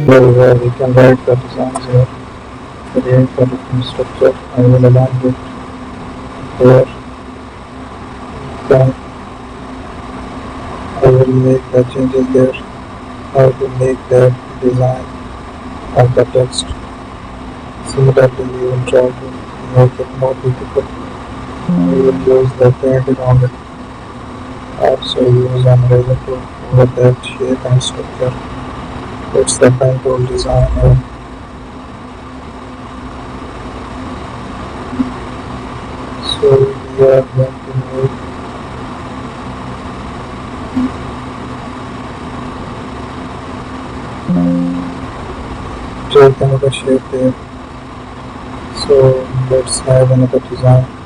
where we can write the designs here, create the different structure. I will align it here. Then I will make the changes there. How to make the design of the text. Similarly, we will try to make it more beautiful. We will use the paint on it. Also use an eraser tool over that shape and structure. It's the control design here. So we are going to make take another shape here. So let's have another design.